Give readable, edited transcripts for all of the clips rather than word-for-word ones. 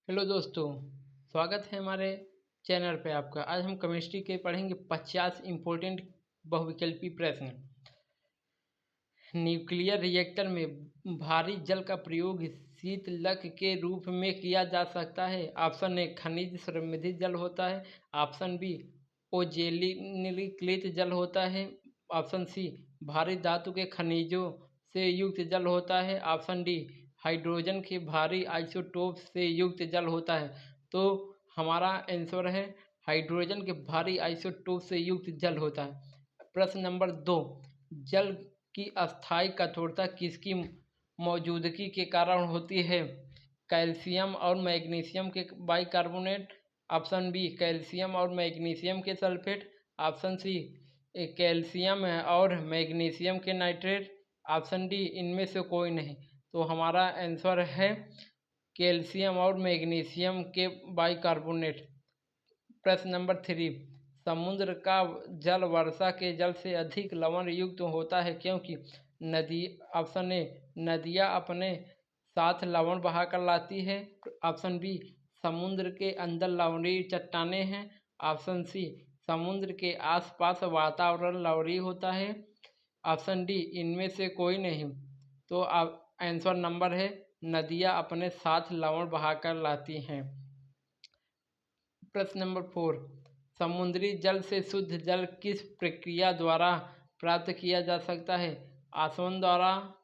Hello दोस्तों, स्वागत है हमारे चैनल पे आपका। आज हम केमिस्ट्री के पढ़ेंगे 50 इम्पोर्टेंट बहुविकल्पी प्रश्न। न्यूक्लियर रिएक्टर में भारी जल का प्रयोग शीतलक के रूप में किया जा सकता है। ऑप्शन ए खनिज समृद्ध जल होता है। ऑप्शन बी ओजेनिलिकृत जल होता है। ऑप्शन सी भारी धातु के खनिजों से युक्त जल होता है। ऑप्शन डी हाइड्रोजन के भारी आइसोटोप से युक्त जल होता है। तो हमारा आंसर है हाइड्रोजन के भारी आइसोटोप से युक्त जल होता है। प्रश्न नंबर 2, जल की अस्थायी कठोरता किसकी मौजूदगी के कारण होती है? कैल्शियम और मैग्नीशियम के बाइकार्बोनेट। ऑप्शन बी कैल्शियम और मैग्नीशियम के सल्फेट। ऑप्शन सी कैल्शियम और मैग्नीशियम के नाइट्रेट। ऑप्शन डी इनमें से कोई नहीं। तो हमारा आंसर है कैल्शियम और मैग्नीशियम के बाइकार्बोनेट। प्रश्न नंबर 3, समुद्र का जल वर्षा के जल से अधिक लवण युक्त होता है क्योंकि नदी। ऑप्शन ए नदियाँ अपने साथ लवण बहाकर लाती है। ऑप्शन बी समुद्र के अंदर लवणीय चट्टानें हैं। ऑप्शन सी समुद्र के आसपास वातावरण लवणीय होता है। ऑप्शन डी इनमें से कोई नहीं। तो आंसर नंबर है नदियाँ अपने साथ लवण बहाकर लाती हैं। प्रश्न नंबर 4, समुद्री जल से शुद्ध जल किस प्रक्रिया द्वारा प्राप्त किया जा सकता है? आसवन द्वारा,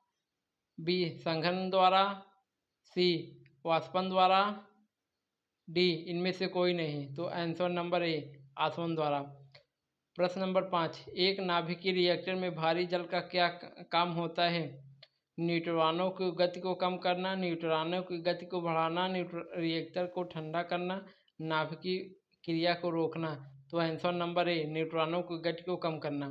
बी संघनन द्वारा, सी वाष्पन द्वारा, डी इनमें से कोई नहीं। तो आंसर नंबर ए आसवन द्वारा। प्रश्न नंबर 5, एक नाभिकीय रिएक्टर में भारी जल का क्या काम होता है? न्यूट्रॉनों की गति को कम करना, न्यूट्रॉनों की गति को बढ़ाना, रिएक्टर को ठंडा करना, नाभिकीय क्रिया को रोकना। तो आंसर नंबर ए न्यूट्रॉनों की गति को कम करना।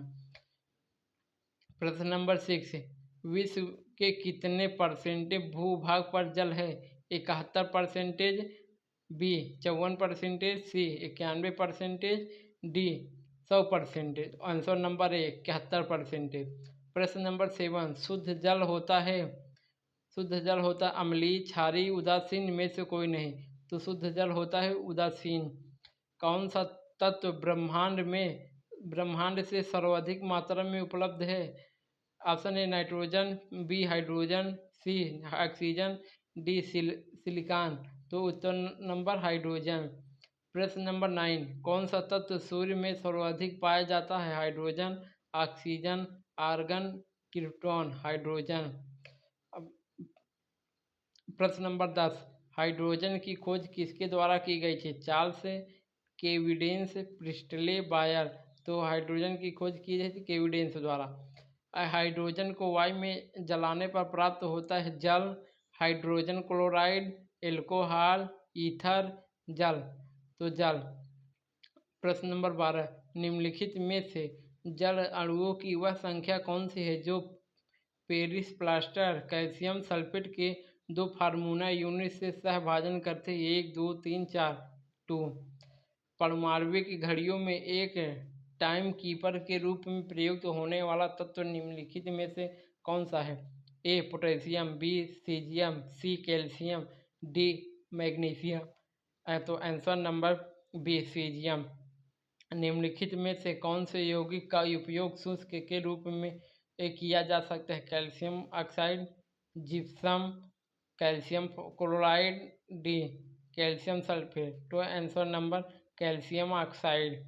प्रश्न नंबर 6, विश्व के कितने परसेंटेज भूभाग पर जल है? 71%, B 54%, C 91%, D 100%। Answer number A 71%। प्रश्न नंबर 7, शुद्ध जल होता अम्लीय, क्षारीय, उदासीन में से कोई नहीं। तो शुद्ध जल होता है उदासीन। कौन सा तत्व ब्रह्मांड से सर्वाधिक मात्रा में उपलब्ध है? Option A nitrogen, B hydrogen, C oxygen, D silicon. तो उत्तर नंबर हाइड्रोजन। प्रश्न नंबर 9, कौन सा तत्व सूर्य में सर्वाधिक पाया जाता है? Hydrogen, oxygen, argon, krypton. Hydrogen. अब प्रश्न नंबर 10, हाइड्रोजन की खोज किसके द्वारा की गई थी? चार्ल्स केविडेंस, प्रिस्टले, बायर। तो हाइड्रोजन की खोज की गई थी केविडेंस द्वारा। हाइड्रोजन को वायु में जलाने पर प्राप्त होता है जल, हाइड्रोजन क्लोराइड, एल्कोहल, ईथर, जल। तो जल। प्रश्न नंबर 12, निम्नलिखित में से जल अणुओं की वह संख्या कौन सी है जो पेरिस प्लास्टर कैल्शियम सल्फेट के 2 फार्मूला यूनिट से सहभाजन करते हैं? 1 2 3 4। 2, परमाणविक घड़ियों में एक टाइम कीपर के रूप में प्रयुक्त होने वाला तत्व निम्नलिखित में से कौन सा है? A potassium, B caesium, C calcium, D magnesium. तो आंसर नंबर बी सीजियम। निम्नलिखित में से कौन से यौगिक का उपयोग शुष्क के रूप में किया जा सकता है? Calcium oxide, gypsum, calcium chloride, D calcium sulphate. तो आंसर नंबर कैल्शियम ऑक्साइड।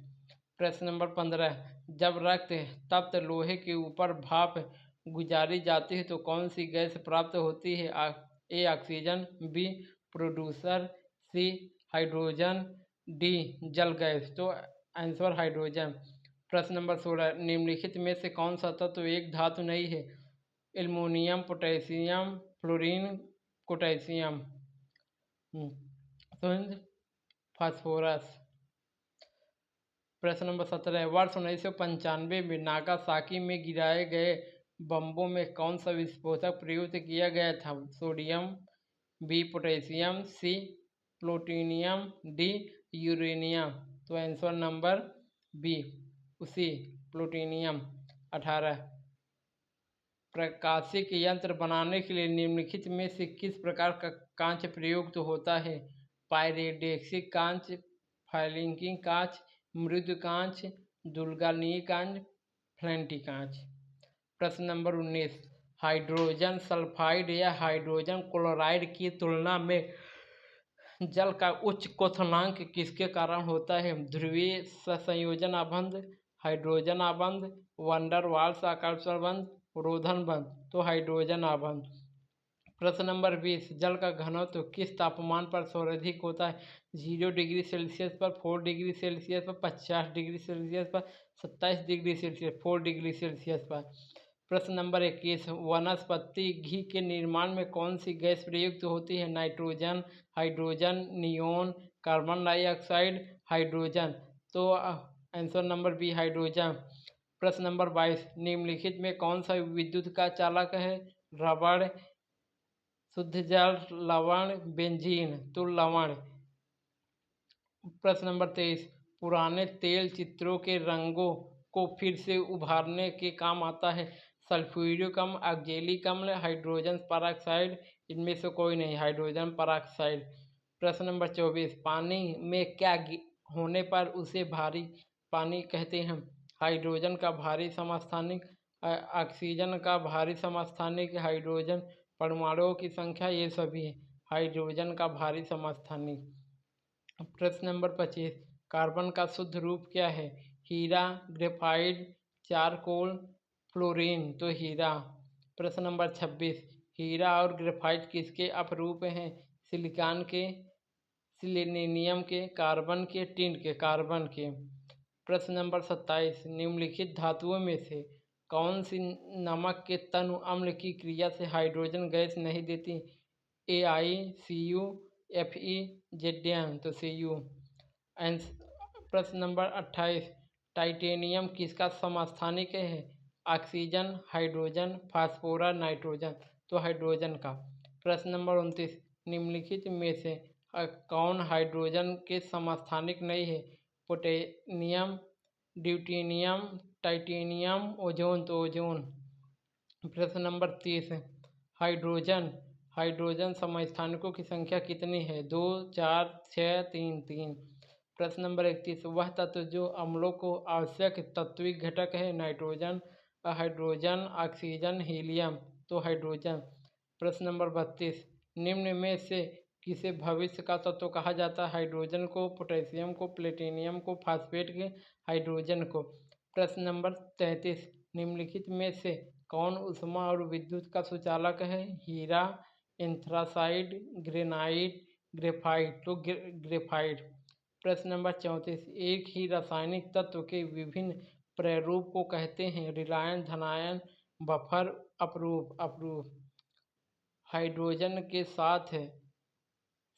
प्रश्न नंबर 15, जब रक्त तप्त लोहे के ऊपर भाप गुजारी जाती है तो कौन सी गैस प्राप्त होती है? A oxygen, B producer, C hydrogen, D जल गैस। तो आंसर हाइड्रोजन। प्रश्न नंबर 16, निम्नलिखित में से कौन सा तत्व एक धातु नहीं है? Aluminium, potassium, fluorine, potassium. Phosphorus. प्रश्न नंबर 17, वर्ष 1995 में नागासाकी में गिराए गए बम्बों में कौन सा विस्फोटक प्रयुक्त किया गया था? सोडियम, बी पोटेशियम, सी प्लूटोनियम, डी यूरेनियम। तो आंसर नंबर बी उसी प्लूटोनियम। 18, प्रकाशिक यंत्र बनाने के लिए निम्नलिखित में से किस प्रकार का कांच प्रयुक्त होता है? पायरिडक्सिक कांच, फाइलिंकिंग कांच, मृदु कांच, दुर्गानीय कांच, फ्लेंटी कांच। प्रश्न नंबर 19, हाइड्रोजन सल्फाइड या हाइड्रोजन क्लोराइड की तुलना में जल का उच्च क्वथनांक किसके कारण होता है? ध्रुवीय संयोजन आबंध, हाइड्रोजन आबंध, वंडर वाल्स आकर्षण बंध, रोधन बंध। तो हाइड्रोजन आबंध। प्रश्न नंबर 20, जल का घनत्व किस तापमान पर सर्वाधिक होता है? 0 डिग्री सेल्सियस पर, 4 डिग्री सेल्सियस पर, 50 डिग्री सेल्सियस पर, 27 डिग्री सेल्सियस, 4 डिग्री सेल्सियस पर। प्रश्न नंबर 21, वनस्पति घी के निर्माण में कौन सी गैस प्रयुक्त होती है? Nitrogen, hydrogen, neon, carbon dioxide, hydrogen. तो आंसर नंबर बी हाइड्रोजन। प्रश्न नंबर 22, निम्नलिखित में कौन सा विद्युत का चालक है? रबड़, शुद्ध जल, लवण, बेंजीन। तो लवण। प्रश्न नंबर 23, पुराने तेल चित्रों के रंगों को फिर से उभारने के काम आता है? सल्फ्यूरिक अम्ल, ऑक्जेलिक अम्ल, हाइड्रोजन परऑक्साइड। इनमें से कोई नहीं, हाइड्रोजन परऑक्साइड। प्रश्न नंबर 24, पानी में क्या होने पर उसे भारी पानी कहते हैं? हाइड्रोजन का भारी समस्थानिक, ऑक्सीजन का भारी समस्थानिक, हाइड्रोजन परमाणुओं की संख्या, ये सभी है। हाइड्रोजन का भारी समस्थानिक। प्रश्न नंबर 25, कार्बन का शुद्ध रूप क्या है? हीरा, ग्रेफाइट, चारकोल, फ्लोरीन। तो हीरा। प्रश्न नंबर 26, हीरा और ग्रेफाइट किसके अपरूप हैं? सिलिकॉन के, सिलेनियम के, कार्बन के, टिन के। कार्बन के। प्रश्न नंबर 27, निम्नलिखित धातुओं में से कौन सी नमक के तनु अम्ल की क्रिया से हाइड्रोजन गैस नहीं देती? AiCu, Fe, Zn। तो Cu। प्रश्न नंबर 28, टाइटेनियम किसका समस्थानिक है? Oxygen, hydrogen, phosphorus, nitrogen. तो हाइड्रोजन का। प्रश्न नंबर 29, निम्नलिखित में से कौन हाइड्रोजन के समस्थानिक नहीं है? Plutonium, deuterium, titanium, ozone. तो ओजोन। प्रश्न नंबर 30, हाइड्रोजन समस्थानिकों की संख्या कितनी है? 2, 4, 6, 3, 3। प्रश्न नंबर 31, वह तत्व जो अम्लों को आवश्यक तत्विक घटक है? Nitrogen, hydrogen, oxygen, helium. तो हाइड्रोजन। प्रश्न नंबर 32, निम्न में से किसे भविष्य का तत्व कहा जाता है? हाइड्रोजन को, पोटेशियम को, प्लेटिनियम को, फास्फेट के, हाइड्रोजन को। प्रश्न नंबर 33, निम्नलिखित में से कौन ऊष्मा और विद्युत का सुचालक है? हीरा, एंथ्रासाइड, ग्रेनाइट, ग्रेफाइट। तो ग्रेफाइट। प्रश्न नंबर 34, एक ही रासायनिक तत्व के विभिन्न प्रारूप को कहते हैं? रिलायन, धनायन, बफर, अपरूप। अपरूप। हाइड्रोजन के साथ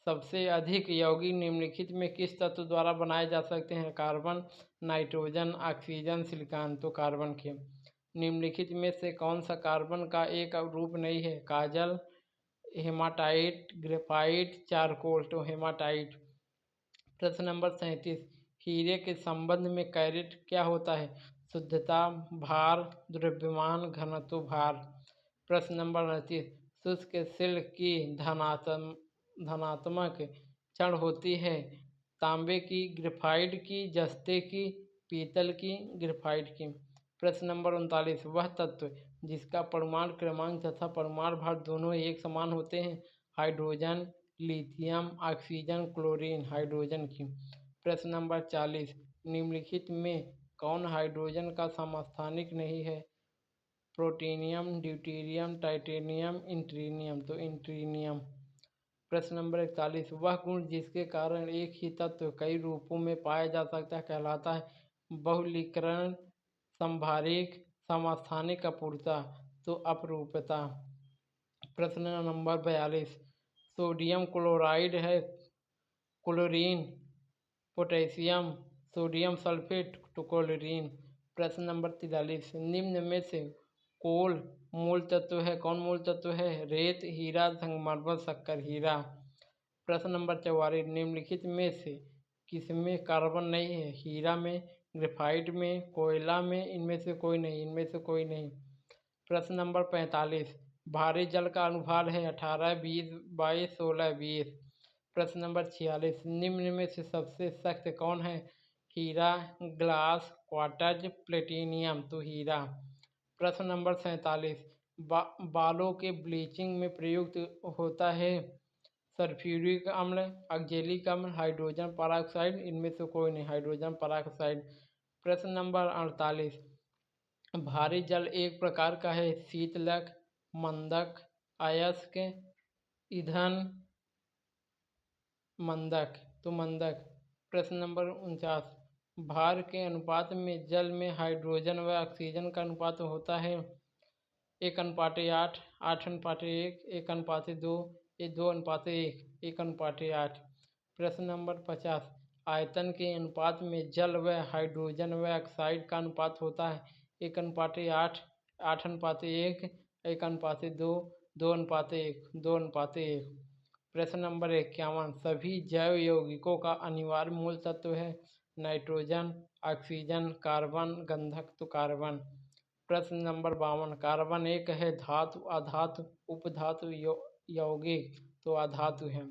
सबसे अधिक यौगिक निम्नलिखित में किस तत्व द्वारा बनाए जा सकते हैं? Carbon, nitrogen, oxygen, silicon. तो कार्बन के। निम्नलिखित में से कौन सा कार्बन का एक रूप नहीं है? काजल, हेमाटाइट, ग्रेफाइट, चारकोल। तो हेमाटाइट। प्रश्न नंबर 37, हीरे के संबंध में कैरेट क्या होता है? शुद्धता, भार, द्रव्यमान, घनत्व, भार। प्रश्न नंबर 29, शुष्क सिल्क की धनात्मक क्षण होती है? तांबे की, ग्रेफाइट की, जस्ते की, पीतल की, ग्रेफाइट की। प्रश्न नंबर 39, वह तत्व जिसका परमाणु क्रमांक तथा परमाणु भार दोनों एक समान होते हैं? Hydrogen, lithium, oxygen, chlorine. Hydrogen की। प्रश्न नंबर 40, निम्नलिखित में कौन हाइड्रोजन का समस्थानिक नहीं है? प्लूटोनियम, ड्यूटेरियम, टाइटेनियम, इंट्रिनियम। तो इंट्रिनियम। प्रश्न नंबर 41, वह गुण जिसके कारण एक ही तत्व कई रूपों में पाया जा सकता है कहलाता है? बहुलकीकरण, संभारिक, समस्थानिक, अपूर्णता। तो अपरूपता। प्रश्न नंबर 42, सोडियम क्लोराइड है, क्लोरीन, पोटेशियम, सोडियम सल्फेट। तो क्लोरीन। प्रश्न नंबर 43, निम्न में से कोल मूल तत्व है? कौन मूल तत्व है? रेत, हीरा, संगमरमर, शक्कर। हीरा। प्रश्न नंबर 44, निम्नलिखित में से किसमें कार्बन नहीं है? हीरा में, ग्रेफाइट में, कोयला में। इनमें से कोई नहीं, इनमें से कोई नहीं। प्रश्न नंबर 45, भारी जल का अनुभार है? 18, 20, 22, 16, 20। प्रश्न नंबर 46, निम्न में से सबसे सख्त कौन है? हीरा, ग्लास, क्वार्ट्ज, प्लेटिनियम। तो हीरा। प्रश्न नंबर 47, बालों के ब्लीचिंग में प्रयुक्त होता है सल्फ्यूरिक अम्ल, ऑक्जेलिक अम्ल, हाइड्रोजन पेरोक्साइड। इनमें से कोई नहीं, हाइड्रोजन पेरोक्साइड। प्रश्न नंबर 48, भारी जल एक प्रकार का है शीतलक, मंदक, अयस्क, ईंधन, मंदक। तो मंदक। प्रश्न नंबर 49, भार के अनुपात में जल में हाइड्रोजन व ऑक्सीजन का अनुपात होता है 1:8, 8:1, 1:2, 2:1, 1:8। प्रश्न नंबर 50, आयतन के अनुपात में जल व हाइड्रोजन व ऑक्साइड का अनुपात होता है 1:8, 8:1, 1:2, 2:1, 2:1। प्रश्न नंबर 51, सभी जैव यौगिकों का अनिवार्य मूल तत्व है नाइट्रोजन, ऑक्सीजन, कार्बन, गंधक। तो कार्बन। प्रश्न नंबर 52, कार्बन एक है धातु, अधातु, उपधातु, यौगिक। तो अधातु है।